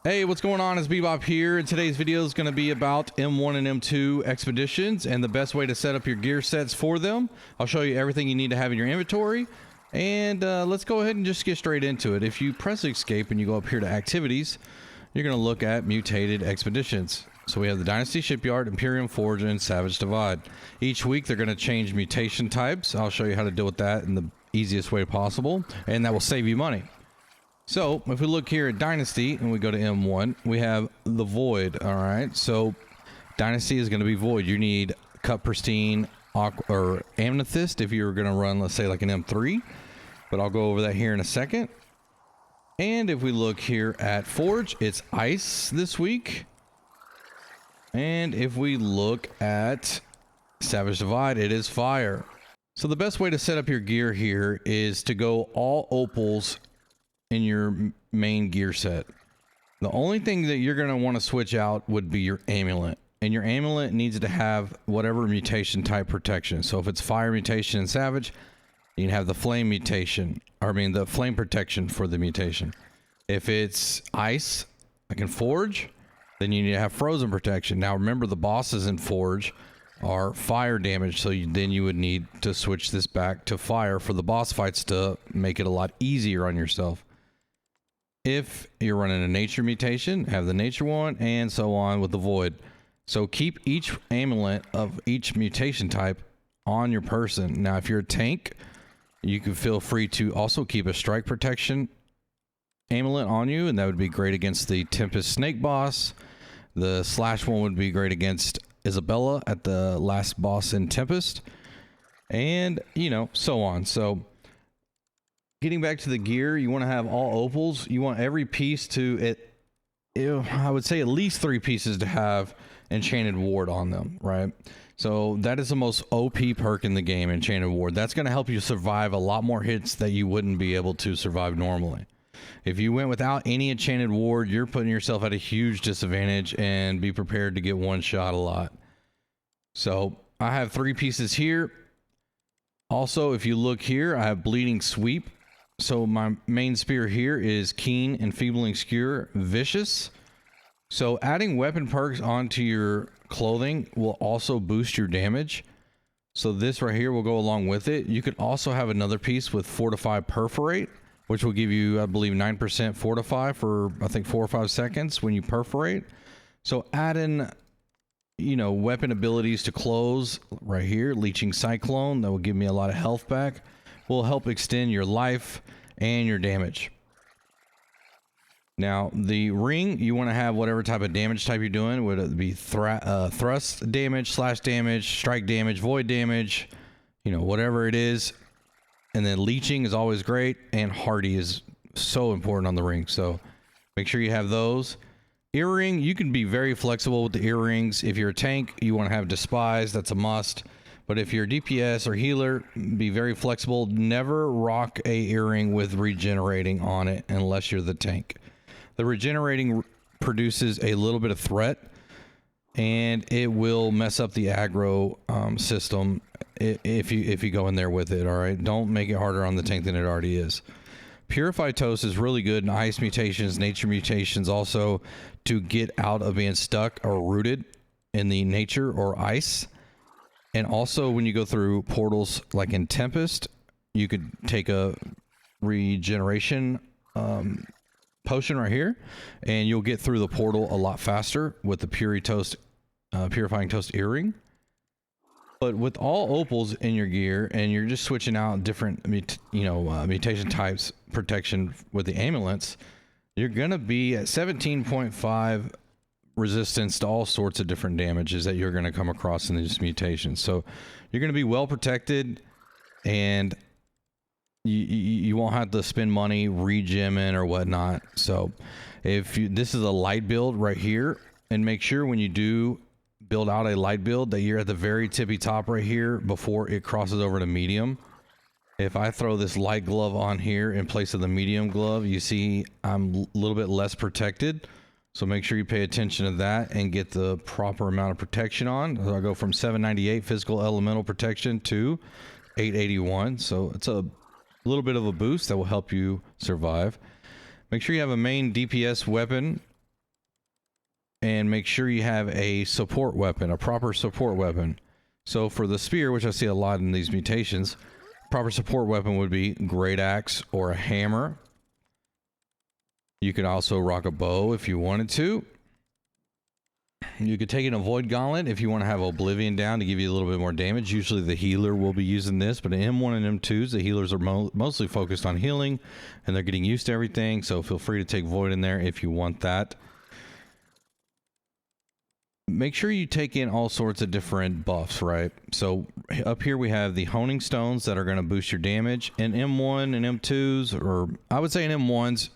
Hey, what's going on? It's Bebop here, and today's video is going to be about M1 and M2 expeditions and the best way to set up your gear sets for them. I'll show you everything you need to have in your inventory, and let's go ahead and just get straight into it. If you press escape and you go up here to activities, you're going to look at mutated expeditions. So we have the Dynasty Shipyard, Imperium Forge, and Savage Divide. Each week they're going to change mutation types. I'll show you how to deal with that in the easiest way possible, and that will save you money. So if we look here at Dynasty and we go to M1, we have the Void. All right, so Dynasty is going to be Void. You need Cut Pristine or Amethyst if you're going to run, let's say, like an M3, but I'll go over that here in a second. And if we look here at Forge, it's Ice this week. And if we look at Savage Divide, it is Fire. So the best way to set up your gear here is to go all opals in your main gear set. The only thing that you're going to want to switch out would be your amulet, and your amulet needs to have whatever mutation type protection. So if it's fire mutation and savage, you can have the flame mutation, or I mean the flame protection for the mutation. If it's ice, like in Forge, then you need to have frozen protection. Now remember, the bosses in Forge are fire damage, so then you would need to switch this back to fire for the boss fights to make it a lot easier on yourself. If you're running a nature mutation, have the nature one, and so on with the void. So keep each amulet of each mutation type on your person. Now if you're a tank, you can feel free to also keep a strike protection amulet on you, and that would be great against the Tempest Snake boss. The slash one would be great against Isabella at the last boss in Tempest, and you know, so on. So getting back to the gear, you want to have all opals. You want every piece to I would say at least 3 pieces to have Enchanted Ward on them, right? So that is the most OP perk in the game, Enchanted Ward. That's going to help you survive a lot more hits that you wouldn't be able to survive normally. If you went without any Enchanted Ward, you're putting yourself at a huge disadvantage, and be prepared to get one shot a lot. So I have 3 pieces here. Also, if you look here, I have Bleeding Sweep. So my main spear here is Keen, Enfeebling Skewer, Vicious. So adding weapon perks onto your clothing will also boost your damage. So this right here will go along with it. You could also have another piece with Fortify Perforate, which will give you, I believe, 9% Fortify for, I think, 4 or 5 seconds when you perforate. So add in, you know, weapon abilities to clothes right here. Leeching Cyclone, that will give me a lot of health back. Will help extend your life and your damage. Now the ring, you want to have whatever type of damage type you're doing, would it be thrust damage, slash damage, strike damage, void damage, you know, whatever it is. And then leeching is always great, and hardy is so important on the ring, so make sure you have those. Earring, you can be very flexible with the earrings. If you're a tank, you want to have Despise, that's a must. But if you're DPS or healer, be very flexible. Never rock a earring with regenerating on it unless you're the tank. The regenerating produces a little bit of threat, and it will mess up the aggro system if you go in there with it. All right, don't make it harder on the tank than it already is. Purify Toast is really good in ice mutations, nature mutations, also to get out of being stuck or rooted in the nature or ice. And also when you go through portals like in Tempest, you could take a regeneration potion right here, and you'll get through the portal a lot faster with the Purifying Toast earring. But with all opals in your gear, and you're just switching out different mutation types protection with the amulets, you're gonna be at 17.5 resistance to all sorts of different damages that you're going to come across in these mutations. So you're going to be well protected, and you won't have to spend money regemming or whatnot. So if this is a light build right here, and make sure when you do build out a light build that you're at the very tippy top right here before it crosses over to medium. If I throw this light glove on here in place of the medium glove, you see I'm a little bit less protected. So make sure you pay attention to that and get the proper amount of protection on. So I go from 798 physical elemental protection to 881. So it's a little bit of a boost that will help you survive. Make sure you have a main DPS weapon and make sure you have a support weapon, a proper support weapon. So for the spear, which I see a lot in these mutations, proper support weapon would be great axe or a hammer. You could also rock a bow if you wanted to. You could take an avoid gauntlet if you want to have oblivion down to give you a little bit more damage. Usually the healer will be using this, but in M1 and M2s, the healers are mostly focused on healing and they're getting used to everything. So feel free to take void in there if you want that. Make sure you take in all sorts of different buffs, right? So up here we have the honing stones that are going to boost your damage. In M1 and M2s, or I would say in M1s,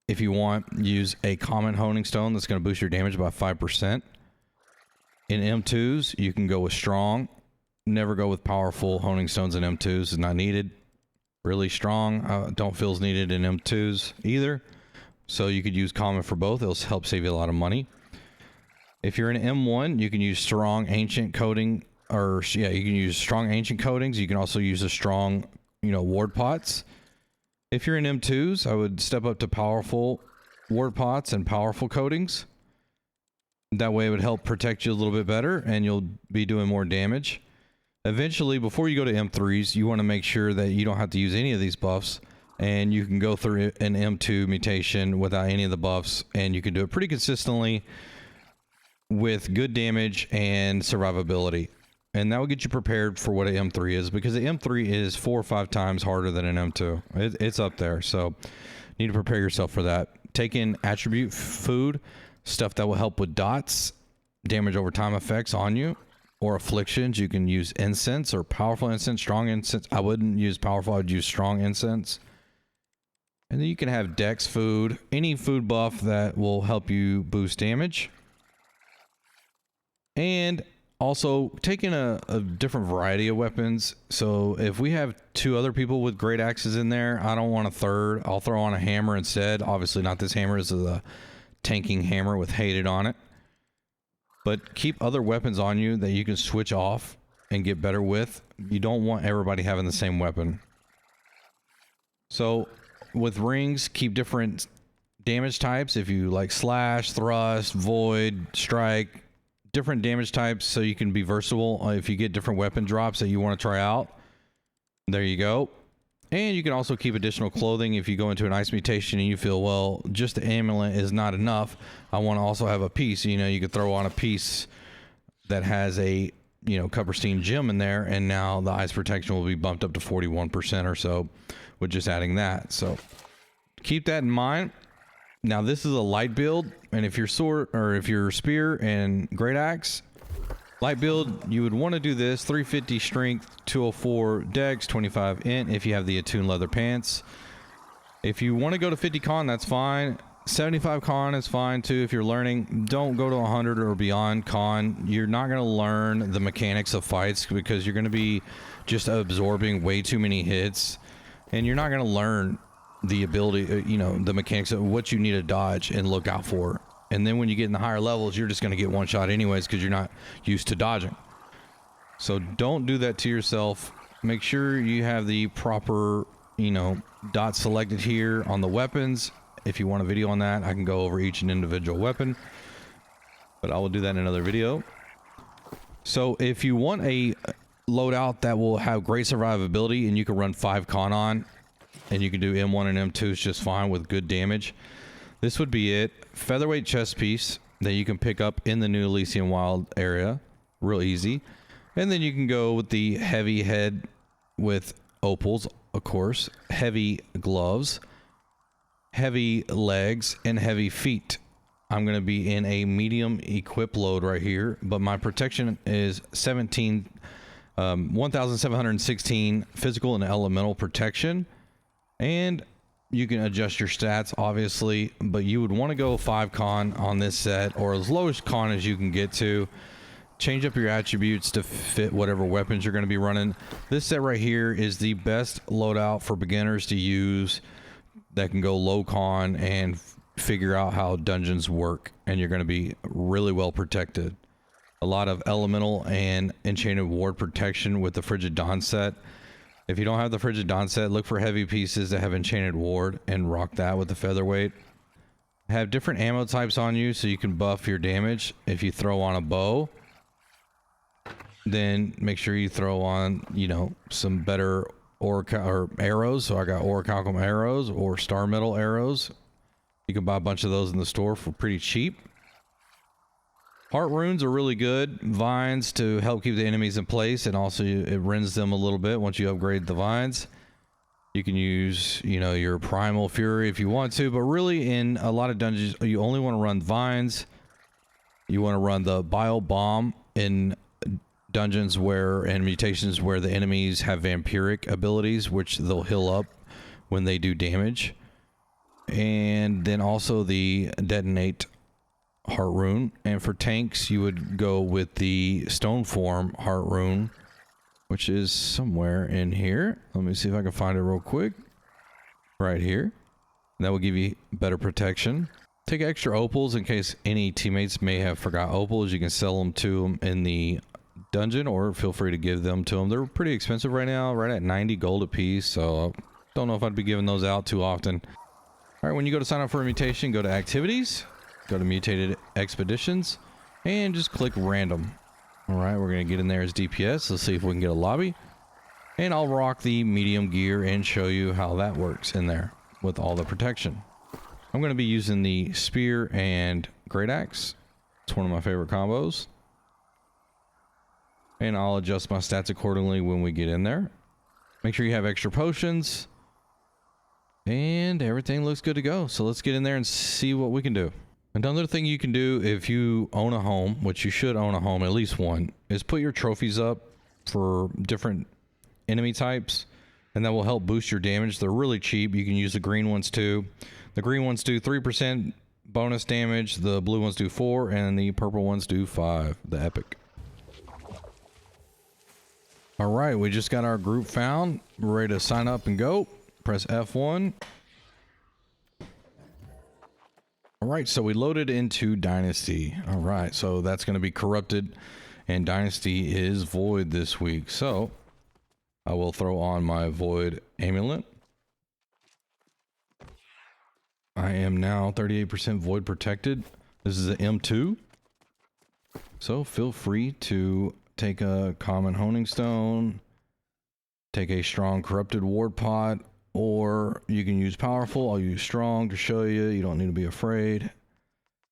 if you want, use a common honing stone that's going to boost your damage by 5%. In M2s, you can go with strong. Never go with powerful honing stones in M2s. It's not needed. Really strong, don't feel is needed in M2s either. So you could use common for both. It'll help save you a lot of money. If you're in M1, you can use strong ancient coating, or yeah, you can use strong ancient coatings. You can also use a strong, ward pots. If you're in M2s, I would step up to powerful ward pots and powerful coatings. That way it would help protect you a little bit better and you'll be doing more damage. Eventually, before you go to M3s, you want to make sure that you don't have to use any of these buffs and you can go through an M2 mutation without any of the buffs, and you can do it pretty consistently with good damage and survivability. And that will get you prepared for what an M3 is, because the M3 is 4 or 5 times harder than an M2. It's up there, so you need to prepare yourself for that. Take in attribute food, stuff that will help with dots, damage over time effects on you, or afflictions. You can use incense or powerful incense, strong incense. I wouldn't use powerful, I would use strong incense. And then you can have dex food, any food buff that will help you boost damage. And also taking a different variety of weapons. So if we have 2 other people with great axes in there, I don't want a third. I'll throw on a hammer instead. Obviously not this hammer. This is a tanking hammer with hated on it. But keep other weapons on you that you can switch off and get better with. You don't want everybody having the same weapon. So with rings, keep different damage types. If you like slash, thrust, void, strike, different damage types, so you can be versatile if you get different weapon drops that you want to try out. There you go. And you can also keep additional clothing if you go into an ice mutation and you feel, well, just the amulet is not enough, I want to also have a piece. You could throw on a piece that has a Copperstein gem in there, and now the ice protection will be bumped up to 41% or so with just adding that. So keep that in mind. Now this is a light build, and if you're sword, or if you're spear and great axe, light build, you would want to do this: 350 strength, 204 dex, 25 int if you have the attuned leather pants. If you want to go to 50 con, that's fine. 75 con is fine too if you're learning. Don't go to 100 or beyond con. You're not going to learn the mechanics of fights because you're going to be just absorbing way too many hits, and you're not going to learn the ability, the mechanics of what you need to dodge and look out for. And then when you get in the higher levels, you're just going to get one shot anyways because you're not used to dodging. So don't do that to yourself. Make sure you have the proper, dots selected here on the weapons. If you want a video on that, I can go over each and individual weapon, but I will do that in another video. So if you want a loadout that will have great survivability and you can run 5 con on, and you can do M1 and M2s just fine with good damage, this would be it. Featherweight chest piece that you can pick up in the new Elysian Wild area, real easy. And then you can go with the heavy head with opals, of course, heavy gloves, heavy legs, and heavy feet. I'm going to be in a medium equip load right here, but my protection is 1716 physical and elemental protection. And you can adjust your stats, obviously, but you would want to go 5 con on this set, or as low as con as you can get to. Change up your attributes to fit whatever weapons you're going to be running. This set right here is the best loadout for beginners to use that can go low con and figure out how dungeons work, and you're going to be really well protected. A lot of elemental and enchanted ward protection with the Frigid Dawn set. If you don't have the Frigid Dawn set, look for heavy pieces that have enchanted ward and rock that with the featherweight. Have different ammo types on you so you can buff your damage. If you throw on a bow, then make sure you throw on, you know, some better or arrows. So I got orichalcum arrows or star metal arrows. You can buy a bunch of those in the store for pretty cheap. Heart runes are really good. Vines to help keep the enemies in place, and also it rends them a little bit once you upgrade the vines. You can use, you know, your primal fury if you want to, but really in a lot of dungeons, you only want to run vines. You want to run the bile bomb in dungeons and mutations where the enemies have vampiric abilities, which they'll heal up when they do damage. And then also the detonate heart rune. And for tanks, you would go with the stone form heart rune, which is somewhere in here. Let me see if I can find it real quick. Right here. That will give you better protection. Take extra opals in case any teammates may have forgot opals. You can sell them to them in the dungeon, or feel free to give them to them. They're pretty expensive right now, right at 90 gold a piece, so don't know if I'd be giving those out too often. All right, when you go to sign up for a mutation, go to activities, go to mutated expeditions, and just click random. All right, we're gonna get in there as DPS. Let's see if we can get a lobby, and I'll rock the medium gear and show you how that works in there with all the protection. I'm gonna be using the spear and great axe. It's one of my favorite combos. And I'll adjust my stats accordingly when we get in there. Make sure you have extra potions. And everything looks good to go. So let's get in there and see what we can do. Another thing you can do if you own a home, which you should own a home, at least one, is put your trophies up for different enemy types. And that will help boost your damage. They're really cheap. You can use the green ones too. The green ones do 3% bonus damage. The blue ones do 4%. And the purple ones do 5%. The epic. All right, we just got our group found. We're ready to sign up and go. Press F1. All right, so we loaded into Dynasty. All right, so that's going to be corrupted, and Dynasty is void this week. So I will throw on my void amulet. I am now 38% void protected. This is an M2. So feel free to take a common honing stone, take a strong corrupted ward pot, or you can use powerful. I'll use strong to show you. You don't need to be afraid.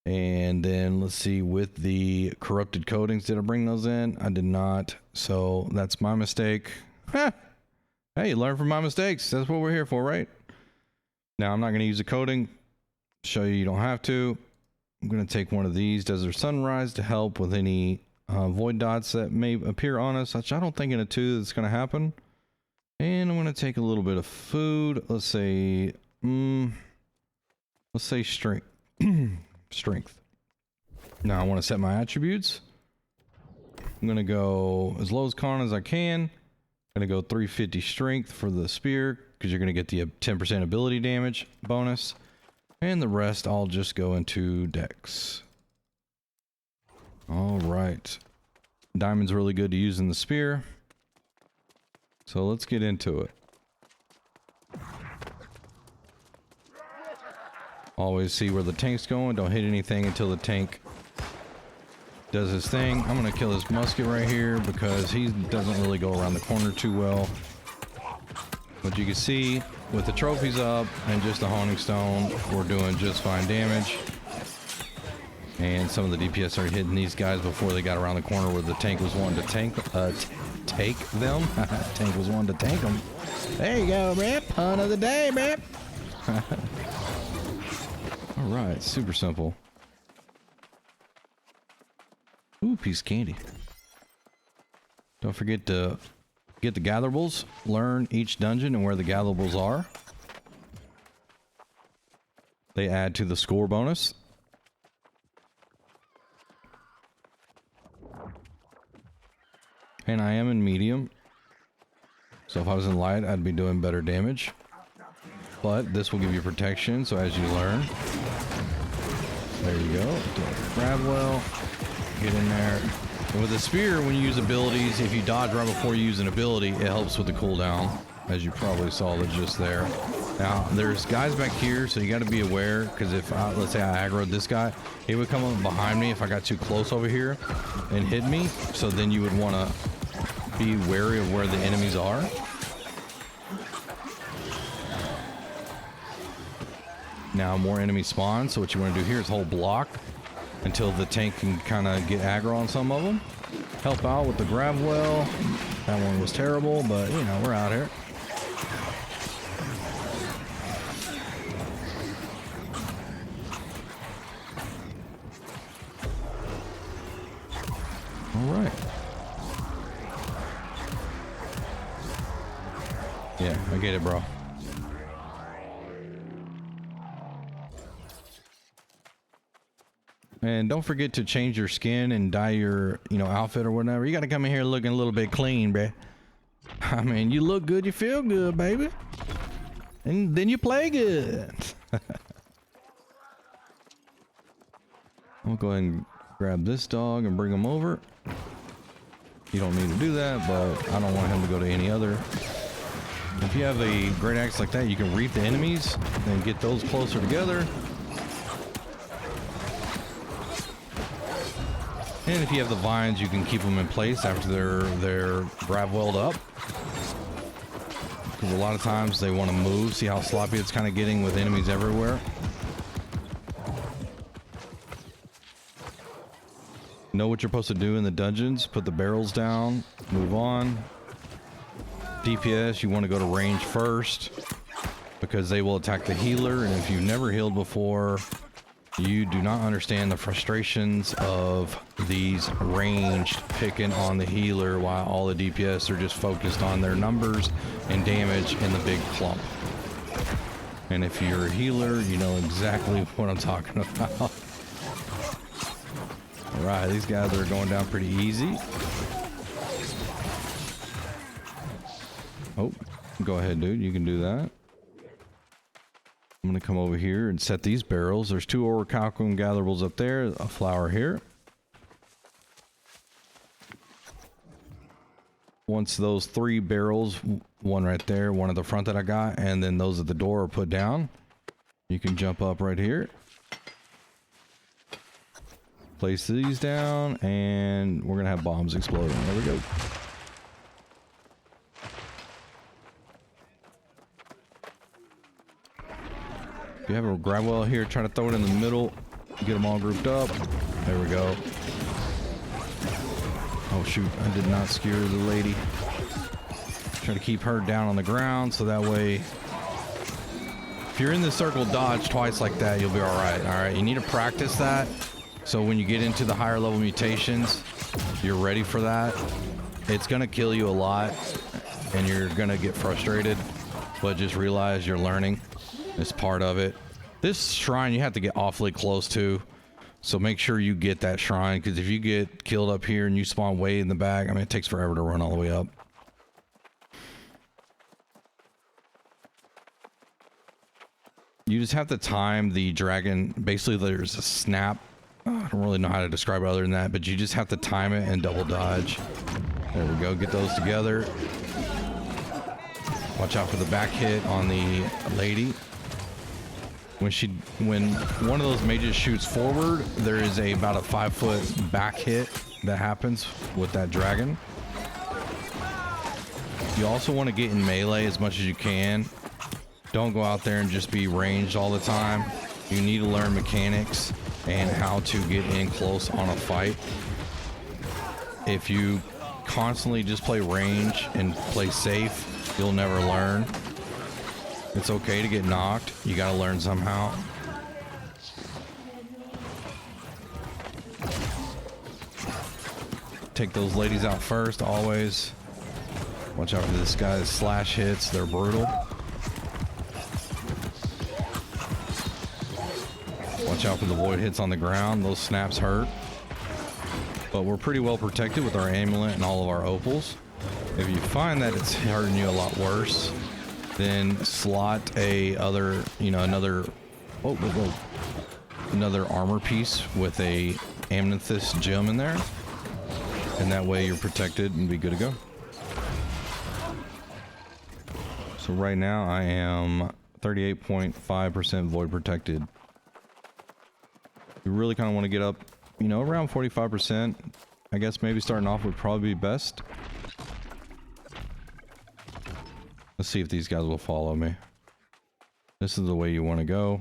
And then let's see, with the corrupted coatings, did I bring those in? I did not. So that's my mistake. Hey, learn from my mistakes. That's what we're here for, right? Now I'm not going to use a coating. Show you don't have to. I'm going to take one of these Desert Sunrise to help with any void dots that may appear on us, which I don't think in a 2 that's going to happen. And I'm going to take a little bit of food. Let's say strength. Strength. Now I want to set my attributes. I'm going to go as low as con as I can. I'm going to go 350 strength for the spear because you're going to get the 10% ability damage bonus. And the rest I'll just go into dex. All right. Diamond's really good to use in the spear. So let's get into it. Always see where the tank's going. Don't hit anything until the tank does his thing. I'm going to kill this musket right here because he doesn't really go around the corner too well. But you can see with the trophies up and just the honing stone, we're doing just fine damage. And some of the DPS are hitting these guys before they got around the corner where the tank was wanting to take them. Tank was wanting to tank them. There you go, Rip. Hunt of the day, Rip. All right, super simple. Ooh, piece of candy. Don't forget to get the gatherables. Learn each dungeon and where the gatherables are. They add to the score bonus. And I am in medium. So if I was in light, I'd be doing better damage. But this will give you protection, so as you learn. There you go. Grab well. Get in there. And with the spear, when you use abilities, if you dodge right before you use an ability, it helps with the cooldown, as you probably saw it just there. Now, there's guys back here, so you got to be aware, because if, let's say I aggroed this guy, he would come up behind me if I got too close over here and hit me. So then you would want to be wary of where the enemies are. Now more enemies spawn, so what you want to do here is hold block until the tank can kind of get aggro on some of them. Help out with the grab well. That one was terrible, but you know, we're out here. All right. Yeah, I get it, bro. And don't forget to change your skin and dye your, outfit or whatever. You got to come in here looking a little bit clean, bruh. I mean, you look good, you feel good, baby. And then you play good. I'll go ahead and grab this dog and bring him over. You don't need to do that, but I don't want him to go to any other. If you have a great axe like that, you can reap the enemies and get those closer together. And if you have the vines, you can keep them in place after they're grav-welled up. Because a lot of times they want to move. See how sloppy it's kind of getting with enemies everywhere? Know what you're supposed to do in the dungeons. Put the barrels down. Move on. DPS, you want to go to range first. Because they will attack the healer. And if you've never healed before, you do not understand the frustrations of these ranged picking on the healer while all the DPS are just focused on their numbers and damage in the big clump. And if you're a healer, you know exactly what I'm talking about. All right, these guys are going down pretty easy. Oh, go ahead, dude. You can do that. I'm going to come over here and set these barrels. There's 2 orichalcum gatherables up there, a flower here. Once those 3 barrels, one right there, one at the front that I got, and then those at the door are put down, you can jump up right here. Place these down, and we're going to have bombs exploding. There we go. If you have a grab well here, try to throw it in the middle. Get them all grouped up. There we go. Oh shoot, I did not skewer the lady. Try to keep her down on the ground so that way, if you're in the circle dodge twice like that, you'll be all right. You need to practice that. So when you get into the higher level mutations, you're ready for that. It's gonna kill you a lot and you're gonna get frustrated, but just realize you're learning. It's part of it. This shrine you have to get awfully close to, so make sure you get that shrine, because if you get killed up here and you spawn way in the back, I mean, it takes forever to run all the way up. You just have to time the dragon. Basically, there's a snap. I don't really know how to describe it other than that, but you just have to time it and double dodge. There we go. Get those together. Watch out for the back hit on the lady. When one of those mages shoots forward, there is about a 5-foot back hit that happens with that dragon. You also want to get in melee as much as you can. Don't go out there and just be ranged all the time. You need to learn mechanics and how to get in close on a fight. If you constantly just play range and play safe, you'll never learn. It's okay to get knocked. You gotta learn somehow. Take those ladies out first, always. Watch out for this guy's slash hits. They're brutal. Watch out for the void hits on the ground. Those snaps hurt. But we're pretty well protected with our amulet and all of our opals. If you find that it's hurting you a lot worse, then slot another armor piece with a amethyst gem in there, and that way you're protected and be good to go. So right now I am 38.5% void protected. You really kind of want to get up, you know, around 45%. I guess maybe starting off would probably be best. Let's see if these guys will follow me. This is the way you want to go.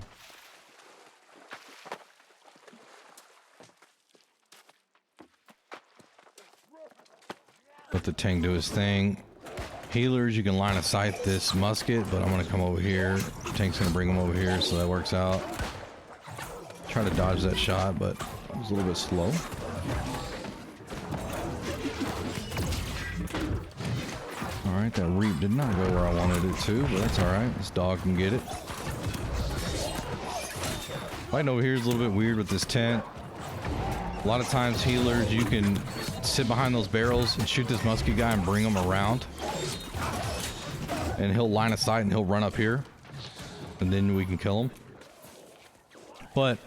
Let the tank do his thing. Healers, you can line of sight this musket, but I'm going to come over here. The tank's going to bring him over here, so that works out. Try to dodge that shot, but it was a little bit slow. Alright, that reap did not go where I wanted it to, but that's alright. This dog can get it. Fighting over here is a little bit weird with this tent. A lot of times healers, you can sit behind those barrels and shoot this musket guy and bring him around. And he'll line of sight and he'll run up here. And then we can kill him. But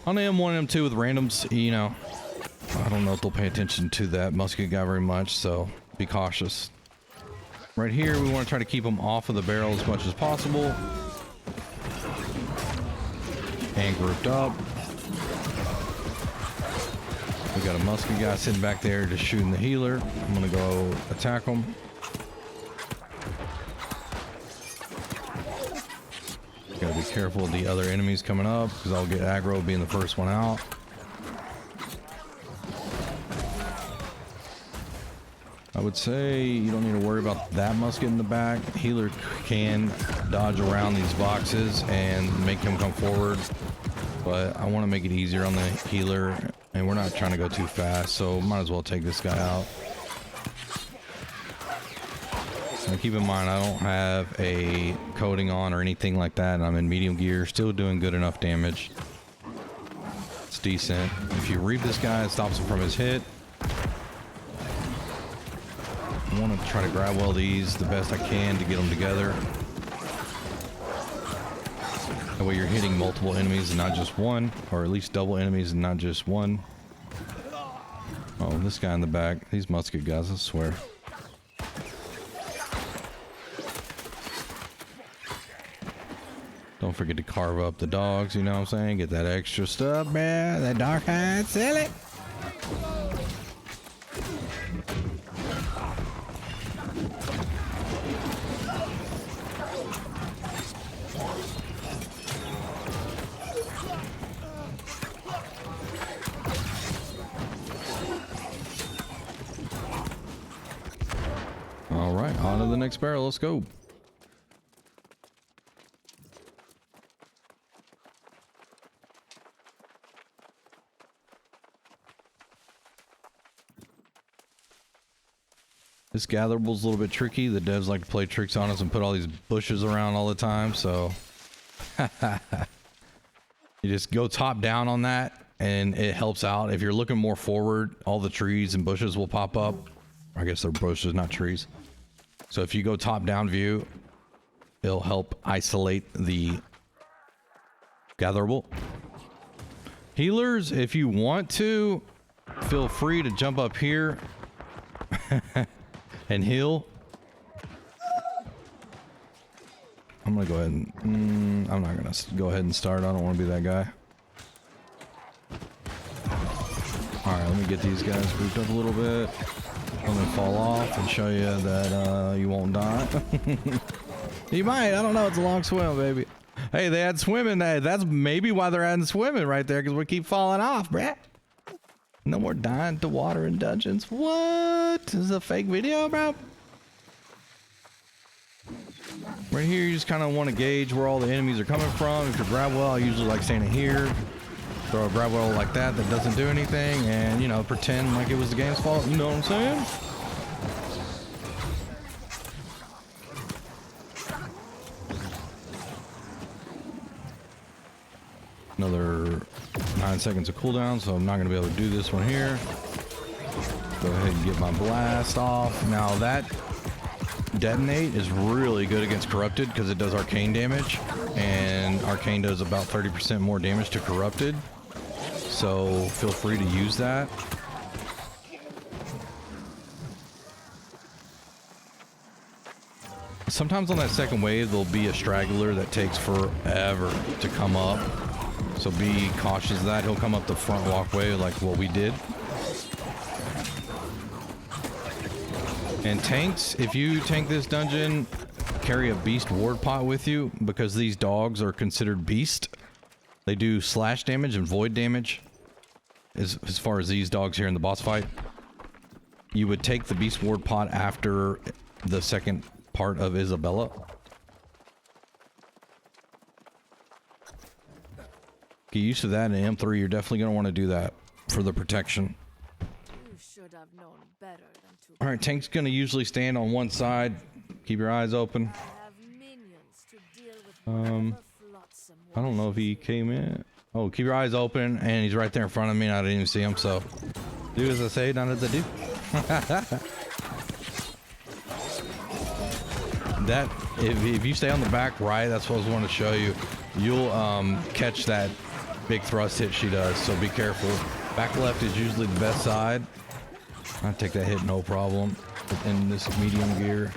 on the M1 and M2 with randoms, you know, I don't know if they'll pay attention to that musket guy very much, so be cautious. Right here, we want to try to keep him off of the barrel as much as possible. And grouped up. We got a musket guy sitting back there just shooting the healer. I'm gonna go attack him. Gotta be careful of the other enemies coming up because I'll get aggro being the first one out. I would say you don't need to worry about that musket in the back. Healer can dodge around these boxes and make him come forward, but I want to make it easier on the healer, and we're not trying to go too fast, so might as well take this guy out. Now keep in mind, I don't have a coating on or anything like that, and I'm in medium gear, still doing good enough damage. It's decent. If you reap this guy, it stops him from his hit. I want to try to grab well these the best I can to get them together. That way you're hitting multiple enemies and not just one, or at least double enemies and not just one. Oh, this guy in the back. These musket guys, I swear. Don't forget to carve up the dogs, you know what I'm saying? Get that extra stuff, man. That dark hide, sell it. All right, on to the next barrel. Let's go. This gatherable's a little bit tricky. The devs like to play tricks on us and put all these bushes around all the time, so you just go top down on that and it helps out. If you're looking more forward, all the trees and bushes will pop up. I guess they're bushes, not trees. So if you go top down view, it'll help isolate the gatherable. Healers, if you want to, feel free to jump up here and heal. I'm gonna go ahead and I'm not gonna go ahead and start. I don't want to be that guy. All right, let me get these guys grouped up a little bit. Let me fall off and show you that you won't die. You might. I don't know. It's a long swim, baby. Hey, they had swimming. That's maybe why they're adding swimming right there, because we keep falling off, bruh. No more dying to water in dungeons. What? This is a fake video, bro? Right here, you just kind of want to gauge where all the enemies are coming from. If you're grab well, I usually like standing here. Throw a grab well like that doesn't do anything, and, you know, pretend like it was the game's fault. You know what I'm saying? Another 9 seconds of cooldown, so I'm not going to be able to do this one here. Go ahead and get my blast off. Now that detonate is really good against corrupted because it does arcane damage, and arcane does about 30% more damage to corrupted, so feel free to use that. sometimes on that second wave, there'll be a straggler that takes forever to come up. So be cautious of that. He'll come up the front walkway like what we did. And tanks, if you tank this dungeon, carry a beast ward pot with you because these dogs are considered beast. They do slash damage and void damage. As far as these dogs here in the boss fight, you would take the beast ward pot after the second part of Isabella. Get used to that in M3. You're definitely going to want to do that for the protection. You should have known better than to. All right, tank's going to usually stand on one side. Keep your eyes open. I have minions to deal with whatever flotsam I don't know if he came in. Oh, keep your eyes open, and he's right there in front of me, and I didn't even see him, so do as I say, not as I do. That, if you stay on the back right, that's what I was wanting to show you. You'll catch that big thrust hit she does, so be careful. Back left is usually the best side. I take that hit no problem in this medium gear.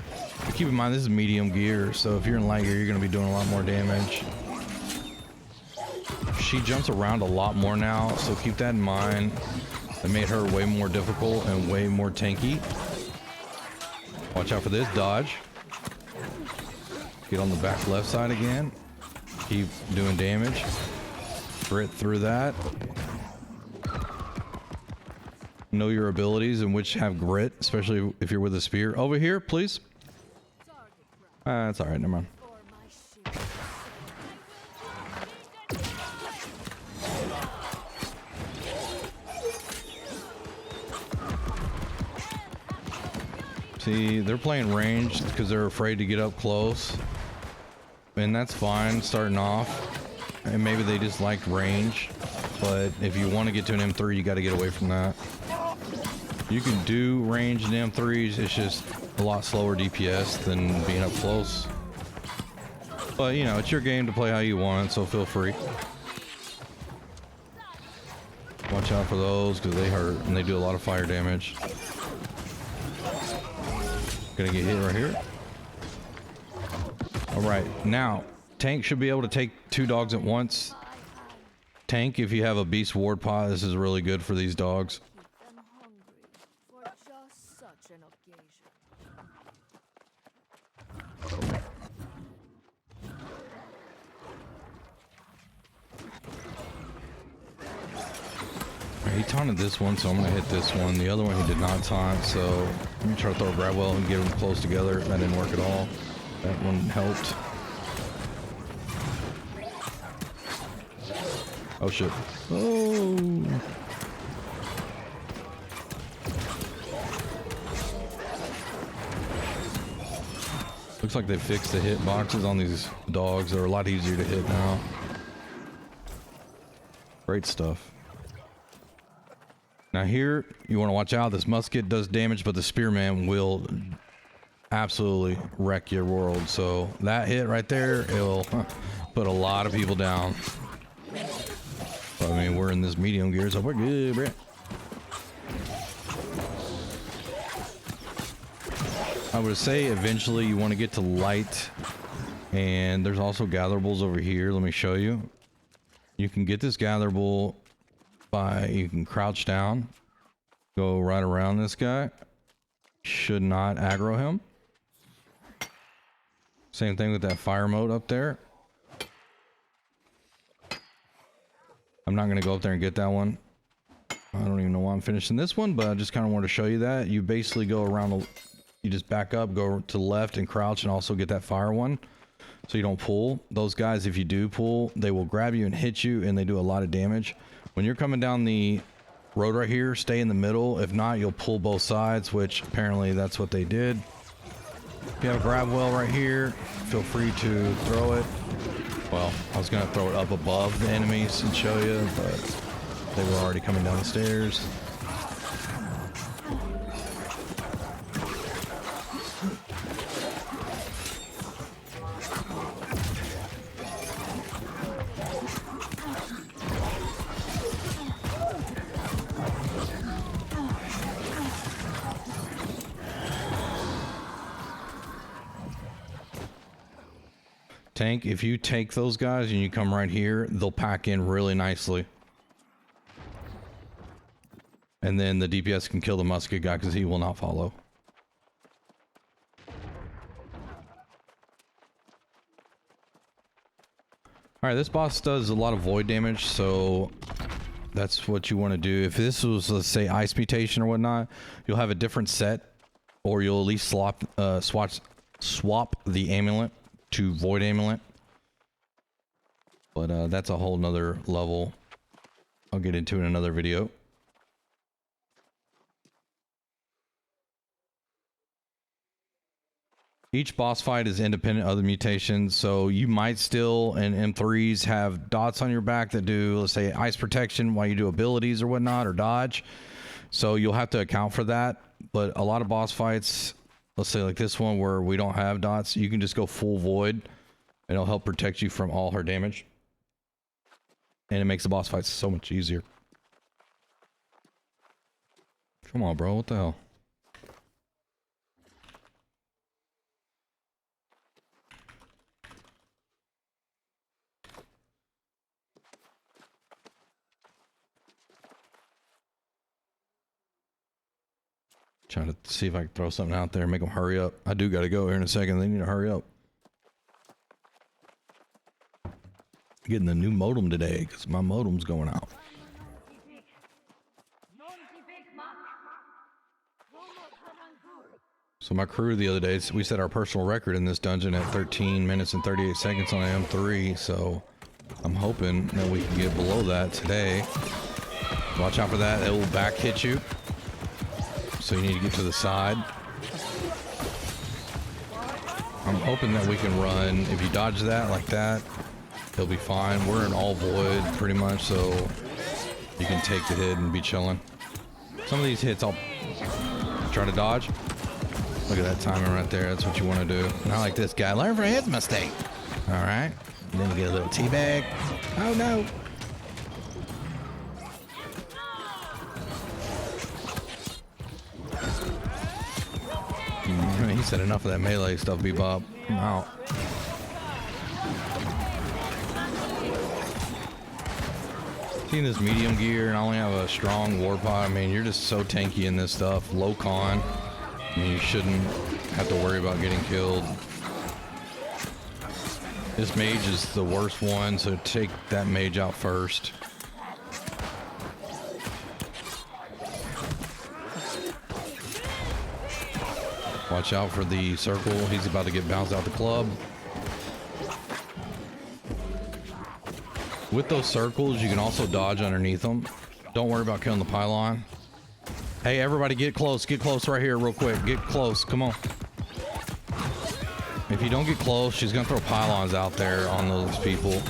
But keep in mind, this is medium gear, so if you're in light gear, you're going to be doing a lot more damage. She jumps around a lot more now, so keep that in mind. It made her way more difficult and way more tanky. Watch out for this dodge. Get on the back left side again. Keep doing damage. Grit through that. Know your abilities and which have grit, especially if you're with a spear. Over here, please. That's all right, never mind. See, they're playing ranged because they're afraid to get up close. And that's fine starting off. And maybe they just like range. But if you want to get to an M3, you got to get away from that. You can do ranged in M3s. It's just a lot slower DPS than being up close. But, you know, it's your game to play how you want, so feel free. Watch out for those because they hurt and they do a lot of fire damage. Gonna get hit right here. All right, now tank should be able to take two dogs at once. Tank, if you have a beast ward pot, this is really good for these dogs. Keep them hungry for just such an occasion. He taunted this one, so I'm gonna hit this one. The other one he did not taunt, so I'm gonna try to throw a grab well and get them close together. That didn't work at all. That one helped. Oh shit. Oh. Looks like they fixed the hit boxes on these dogs. They're a lot easier to hit now. Great stuff. Now here, you want to watch out. This musket does damage, but the spearman will absolutely wreck your world. So that hit right there, it'll put a lot of people down. But, I mean, we're in this medium gear, so we're good, bro. I would say eventually you want to get to light. And there's also gatherables over here. Let me show you. You can get this gatherable by, you can crouch down, go right around this guy. Should not aggro him. Same thing with that fire mode up there. I'm not going to go up there and get that one. I don't even know why I'm finishing this one, but I just kind of wanted to show you that. You basically go around, you just back up, go to the left and crouch and also get that fire one. So you don't pull. Those guys, if you do pull, they will grab you and hit you and they do a lot of damage. When you're coming down the road right here, stay in the middle. If not, you'll pull both sides, which apparently that's what they did. If you have a grab well right here, feel free to throw it. Well, I was going to throw it up above the enemies and show you, but they were already coming down the stairs. Tank, if you take those guys and you come right here, they'll pack in really nicely. And then the DPS can kill the musket guy because he will not follow. Alright, this boss does a lot of void damage, so that's what you want to do. If this was, let's say, ice mutation or whatnot, you'll have a different set, or you'll at least swap the amulet to void amulet. But that's a whole nother level. I'll get into in another video. Each boss fight is independent of the mutations, so you might still in M3s have dots on your back that do, let's say, ice protection while you do abilities or whatnot, or dodge. So you'll have to account for that. But a lot of boss fights, let's say like this one where we don't have dots, you can just go full void, and it'll help protect you from all her damage. And it makes the boss fights so much easier. Come on, bro, what the hell? Trying to see if I can throw something out there and make them hurry up. I do got to go here in a second. They need to hurry up. Getting the new modem today because my modem's going out. So my crew the other day, we set our personal record in this dungeon at 13 minutes and 38 seconds on M3. So I'm hoping that we can get below that today. Watch out for that. It will back hit you. So you need to get to the side. I'm hoping that we can run. If you dodge that like that, he'll be fine. We're in all void pretty much, so you can take the hit and be chilling. Some of these hits I'll try to dodge. Look at that timing right there. That's what you want to do. Not like this guy. Learn from his mistake. All right. And then you get a little teabag. Oh no. He said enough of that melee stuff, Bebop. I'm out. Seeing this medium gear and I only have a strong war pod, I mean, you're just so tanky in this stuff. Low con. I mean, you shouldn't have to worry about getting killed. This mage is the worst one, so take that mage out first. Watch out for the circle. He's about to get bounced out the club. With those circles, you can also dodge underneath them. Don't worry about killing the pylon. Hey, everybody get close. Get close right here real quick. Get close. Come on. If you don't get close, she's going to throw pylons out there on those people.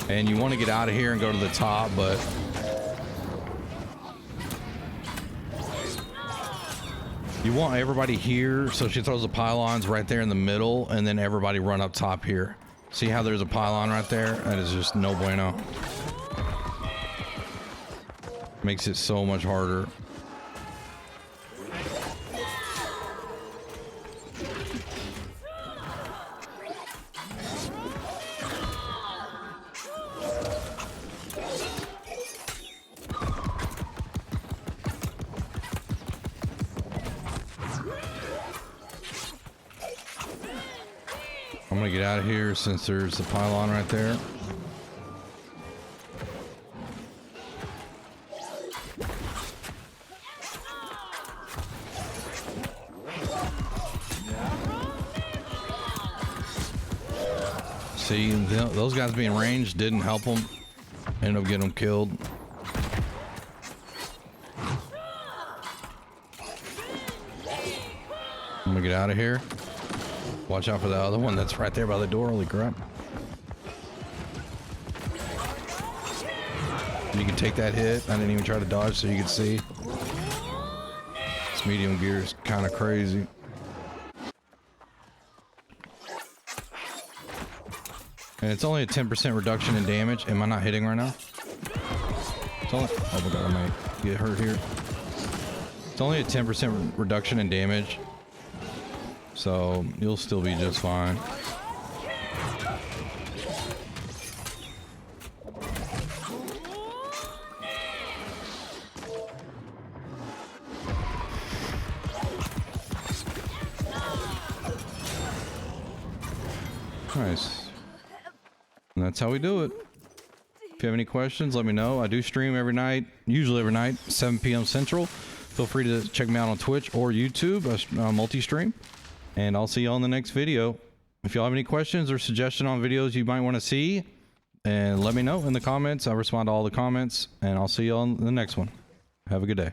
And you want to get out of here and go to the top, but... you want everybody here, so she throws the pylons right there in the middle, and then everybody run up top here. See how there's a pylon right there? That is just no bueno. Makes it so much harder. I'm gonna get out of here since there's a pylon right there. See, those guys being ranged didn't help them. Ended up getting them killed. I'm gonna get out of here. Watch out for the other one that's right there by the door. Holy crap. You can take that hit. I didn't even try to dodge so you could see. This medium gear is kind of crazy. And it's only a 10% reduction in damage. Am I not hitting right now? It's only, oh my god, I might get hurt here. It's only a 10% reduction in damage. so you'll still be just fine. Nice. And that's how we do it. If you have any questions, let me know. I do stream every night, usually every night, 7 p.m. Central. Feel free to check me out on Twitch or YouTube. I multi-stream. And I'll see you on the next video. If y'all have any questions or suggestion on videos you might want to see, and let me know in the comments. I respond to all the comments, and I'll see you on the next one. Have a good day.